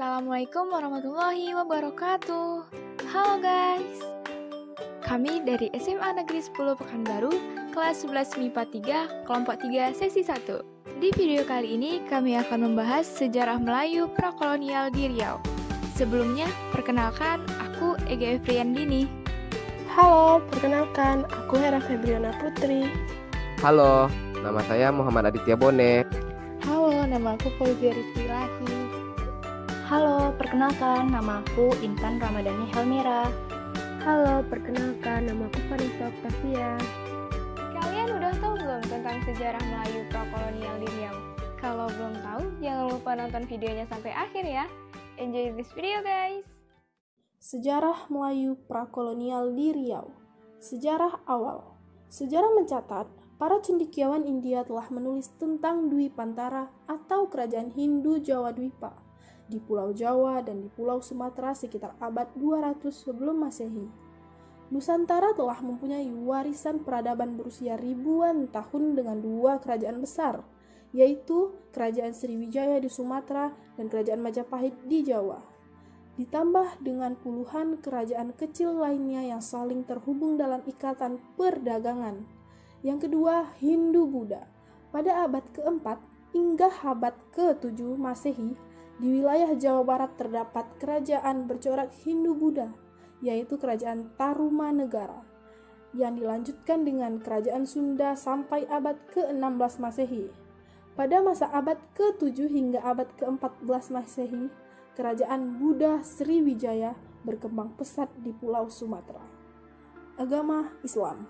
Assalamualaikum warahmatullahi wabarakatuh. Halo guys. Kami dari SMA Negeri 10 Pekanbaru, kelas 11 MIPA 3, kelompok 3, sesi 1. Di video kali ini kami akan membahas sejarah Melayu prakolonial di Riau. Sebelumnya, perkenalkan aku Ega Efriandini. Halo, perkenalkan aku Hera Febriana Putri. Halo, nama saya Muhammad Aditya Bone. Halo, nama aku Fauzia Rizky Lahi. Halo, perkenalkan nama aku Intan Ramadhani Helmira. Halo, perkenalkan nama aku Vanessa Octavia. Kalian udah tahu belum tentang sejarah Melayu prakolonial di Riau? Kalau belum tahu, jangan lupa nonton videonya sampai akhir ya. Enjoy this video guys! Sejarah Melayu prakolonial di Riau. Sejarah awal. Sejarah mencatat, para cendekiawan India telah menulis tentang Dwi Pantara atau kerajaan Hindu Jawa Dwipa di Pulau Jawa dan di Pulau Sumatera sekitar abad 200 sebelum Masehi. Nusantara telah mempunyai warisan peradaban berusia ribuan tahun dengan dua kerajaan besar, yaitu Kerajaan Sriwijaya di Sumatera dan Kerajaan Majapahit di Jawa. Ditambah dengan puluhan kerajaan kecil lainnya yang saling terhubung dalam ikatan perdagangan. Yang kedua, Hindu-Buddha. Pada abad keempat hingga abad ke-7 Masehi, di wilayah Jawa Barat terdapat kerajaan bercorak Hindu-Buddha, yaitu Kerajaan Tarumanegara, yang dilanjutkan dengan Kerajaan Sunda sampai abad ke-16 Masehi. Pada masa abad ke-7 hingga abad ke-14 Masehi, Kerajaan Buddha Sriwijaya berkembang pesat di Pulau Sumatera. Agama Islam.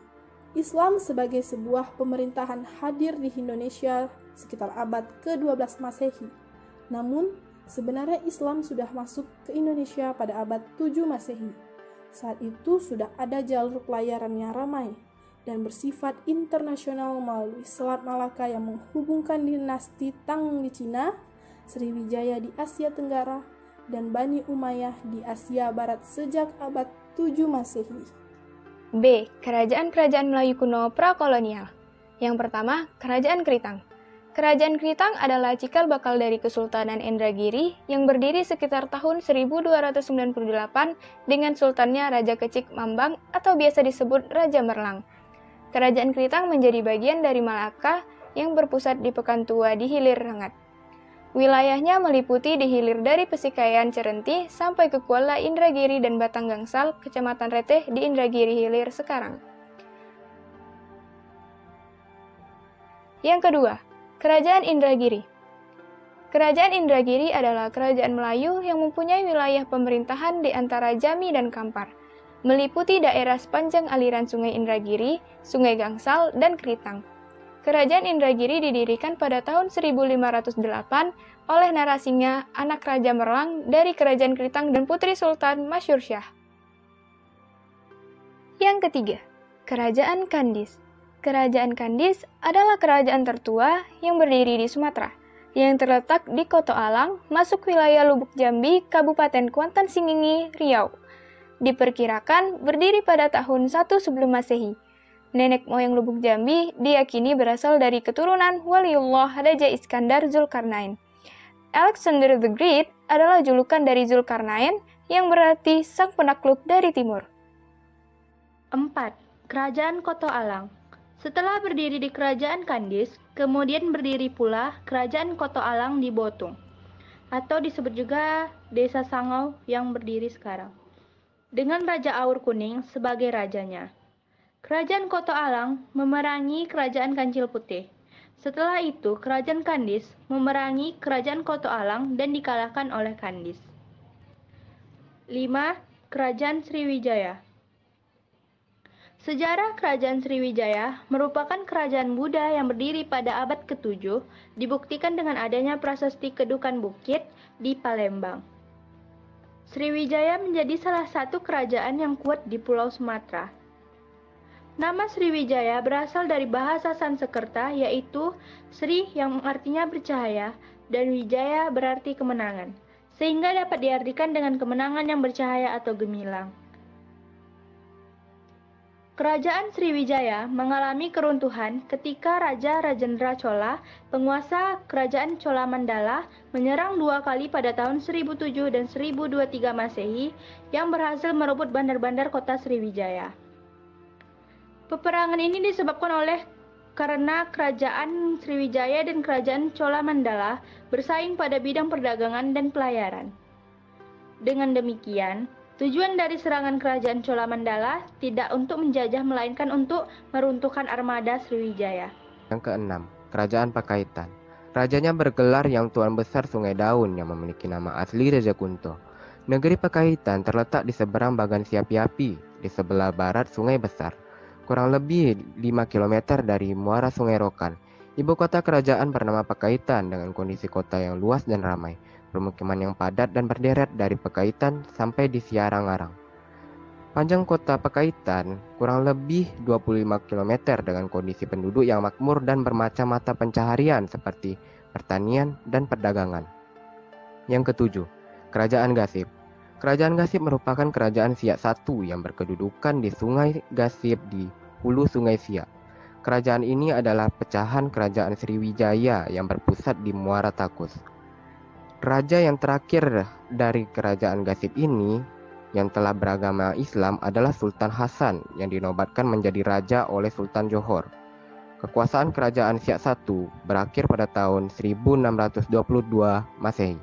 Islam sebagai sebuah pemerintahan hadir di Indonesia sekitar abad ke-12 Masehi. Namun, sebenarnya Islam sudah masuk ke Indonesia pada abad 7 Masehi. Saat itu sudah ada jalur pelayaran yang ramai dan bersifat internasional melalui Selat Malaka yang menghubungkan dinasti Tang di Cina, Sriwijaya di Asia Tenggara, dan Bani Umayyah di Asia Barat sejak abad 7 Masehi. B. Kerajaan-kerajaan Melayu kuno prakolonial. Yang pertama, Kerajaan Kritang. Kerajaan Kritang adalah cikal bakal dari Kesultanan Indragiri yang berdiri sekitar tahun 1298 dengan sultannya Raja Kecik Mambang atau biasa disebut Raja Merlang. Kerajaan Kritang menjadi bagian dari Malaka yang berpusat di Pekan Tua di Hilir Rengat. Wilayahnya meliputi di hilir dari Pesikayan Cerenti sampai ke Kuala Indragiri dan Batang Gangsal, Kecamatan Reteh di Indragiri Hilir sekarang. Yang kedua, Kerajaan Indragiri. Kerajaan Indragiri adalah kerajaan Melayu yang mempunyai wilayah pemerintahan di antara Jami dan Kampar, meliputi daerah sepanjang aliran Sungai Indragiri, Sungai Gangsal, dan Kritang. Kerajaan Indragiri didirikan pada tahun 1508 oleh narasinya anak Raja Merlang dari Kerajaan Kritang dan Putri Sultan Masyur Syah. Yang ketiga, Kerajaan Kandis. Kerajaan Kandis adalah kerajaan tertua yang berdiri di Sumatera, yang terletak di Koto Alang, masuk wilayah Lubuk Jambi, Kabupaten Kuantan Singingi, Riau. Diperkirakan berdiri pada tahun 1 sebelum Masehi. Nenek moyang Lubuk Jambi diyakini berasal dari keturunan Waliullah Raja Iskandar Zulkarnain. Alexander the Great adalah julukan dari Zulkarnain yang berarti sang penakluk dari timur. 4. Kerajaan Koto Alang. Setelah berdiri di Kerajaan Kandis, kemudian berdiri pula Kerajaan Koto Alang di Botung, atau disebut juga Desa Sangau yang berdiri sekarang, dengan Raja Aur Kuning sebagai rajanya. Kerajaan Koto Alang memerangi Kerajaan Kancil Putih. Setelah itu, Kerajaan Kandis memerangi Kerajaan Koto Alang dan dikalahkan oleh Kandis. 5. Kerajaan Sriwijaya. Sejarah Kerajaan Sriwijaya merupakan kerajaan Buddha yang berdiri pada abad ke-7, dibuktikan dengan adanya prasasti Kedukan Bukit di Palembang. Sriwijaya menjadi salah satu kerajaan yang kuat di Pulau Sumatera. Nama Sriwijaya berasal dari bahasa Sanskerta, yaitu Sri yang artinya bercahaya dan Wijaya berarti kemenangan, sehingga dapat diartikan dengan kemenangan yang bercahaya atau gemilang. Kerajaan Sriwijaya mengalami keruntuhan ketika Raja Rajendra Chola, penguasa Kerajaan Chola Mandala, menyerang 2 kali pada tahun 1007 dan 1023 Masehi yang berhasil merebut bandar-bandar kota Sriwijaya. Peperangan ini disebabkan karena Kerajaan Sriwijaya dan Kerajaan Chola Mandala bersaing pada bidang perdagangan dan pelayaran. Dengan demikian, tujuan dari serangan Kerajaan Chola Mandala tidak untuk menjajah melainkan untuk meruntuhkan armada Sriwijaya. Yang keenam, Kerajaan Pakaitan. Rajanya bergelar Yang Tuan Besar Sungai Daun yang memiliki nama asli Raja Kunto. Negeri Pakaitan terletak di seberang Bagan Siapi-api, di sebelah barat Sungai Besar, kurang lebih 5 km dari muara Sungai Rokan. Ibu kota kerajaan bernama Pakaitan dengan kondisi kota yang luas dan ramai, permukiman yang padat dan berderet dari Pakaitan sampai di Siarang-arang. Panjang kota Pakaitan kurang lebih 25 km dengan kondisi penduduk yang makmur dan bermacam mata pencaharian seperti pertanian dan perdagangan. Yang ketujuh, Kerajaan Gasib. Kerajaan Gasib merupakan kerajaan Siak I yang berkedudukan di Sungai Gasib di hulu Sungai Siak. Kerajaan ini adalah pecahan Kerajaan Sriwijaya yang berpusat di Muara Takus. Raja yang terakhir dari Kerajaan Gasib ini yang telah beragama Islam adalah Sultan Hasan yang dinobatkan menjadi raja oleh Sultan Johor. Kekuasaan Kerajaan Siak I berakhir pada tahun 1622 Masehi.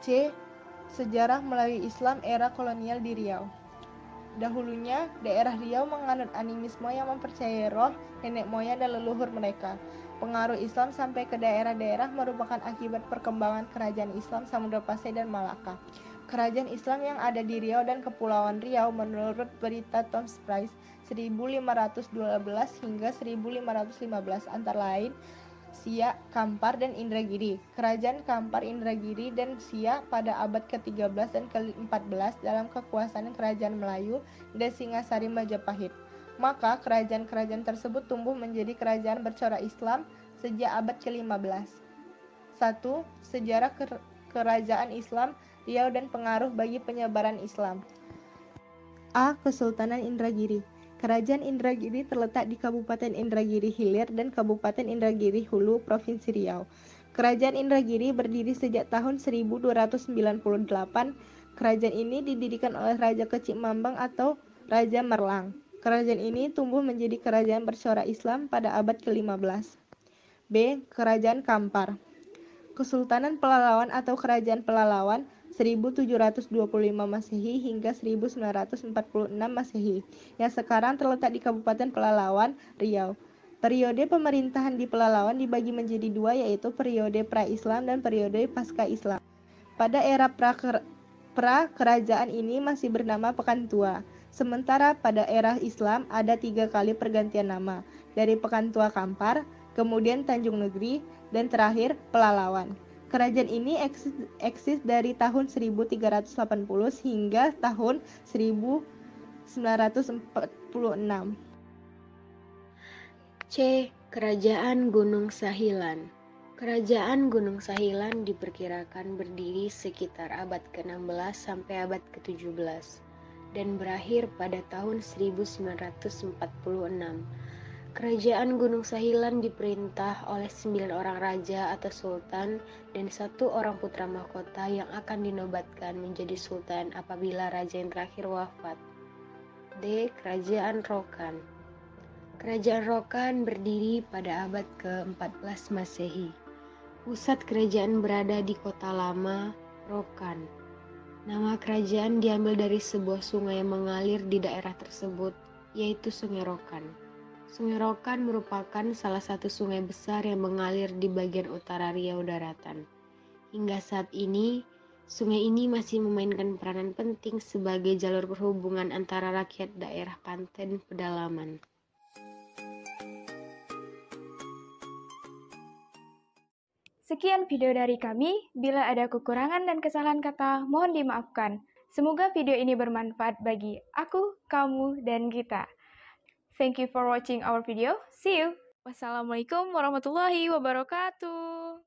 C. Sejarah melalui Islam era kolonial di Riau. Dahulunya, daerah Riau menganut animisme yang mempercayai roh, nenek moyang dan leluhur mereka. Pengaruh Islam sampai ke daerah-daerah merupakan akibat perkembangan kerajaan Islam Samudra Pasai dan Malaka. Kerajaan Islam yang ada di Riau dan Kepulauan Riau menurut berita Tom's Price 1512 hingga 1515 antara lain Siak, Kampar, dan Indragiri. Kerajaan Kampar, Indragiri, dan Siak pada abad ke-13 dan ke-14 dalam kekuasaan Kerajaan Melayu dan Singasari Majapahit. Maka kerajaan-kerajaan tersebut tumbuh menjadi kerajaan bercorak Islam sejak abad ke-15. 1. Sejarah kerajaan Islam Riau dan pengaruh bagi penyebaran Islam. A. Kesultanan Indragiri. Kerajaan Indragiri terletak di Kabupaten Indragiri Hilir dan Kabupaten Indragiri Hulu, Provinsi Riau. Kerajaan Indragiri berdiri sejak tahun 1298. Kerajaan ini didirikan oleh Raja Kecik Mambang atau Raja Merlang. Kerajaan ini tumbuh menjadi kerajaan bercorak Islam pada abad ke-15. B. Kerajaan Kampar. Kesultanan Pelalawan atau Kerajaan Pelalawan 1725 Masehi hingga 1946 Masehi yang sekarang terletak di Kabupaten Pelalawan, Riau. Periode pemerintahan di Pelalawan dibagi menjadi dua, yaitu periode pra-Islam dan periode pasca-Islam. Pada era pra-kerajaan ini masih bernama Pekan Tua. Sementara pada era Islam ada 3 kali pergantian nama, dari Pekan Tua Kampar, kemudian Tanjung Negeri, dan terakhir Pelalawan. Kerajaan ini eksis dari tahun 1380 hingga tahun 1946. C. Kerajaan Gunung Sahilan. Kerajaan Gunung Sahilan diperkirakan berdiri sekitar abad ke-16 sampai abad ke-17 dan berakhir pada tahun 1946. Kerajaan Gunung Sahilan diperintah oleh 9 orang raja atau sultan dan 1 orang putra mahkota yang akan dinobatkan menjadi sultan apabila raja yang terakhir wafat. D. Kerajaan Rokan. Kerajaan Rokan berdiri pada abad ke-14 Masehi. Pusat kerajaan berada di kota lama, Rokan. Nama kerajaan diambil dari sebuah sungai yang mengalir di daerah tersebut, yaitu Sungai Rokan. Sungai Rokan merupakan salah satu sungai besar yang mengalir di bagian utara Riau Daratan. Hingga saat ini, sungai ini masih memainkan peranan penting sebagai jalur perhubungan antara rakyat daerah pantai dan pedalaman. Sekian video dari kami. Bila ada kekurangan dan kesalahan kata, mohon dimaafkan. Semoga video ini bermanfaat bagi aku, kamu, dan kita. Thank you for watching our video. See you. Wassalamualaikum warahmatullahi wabarakatuh.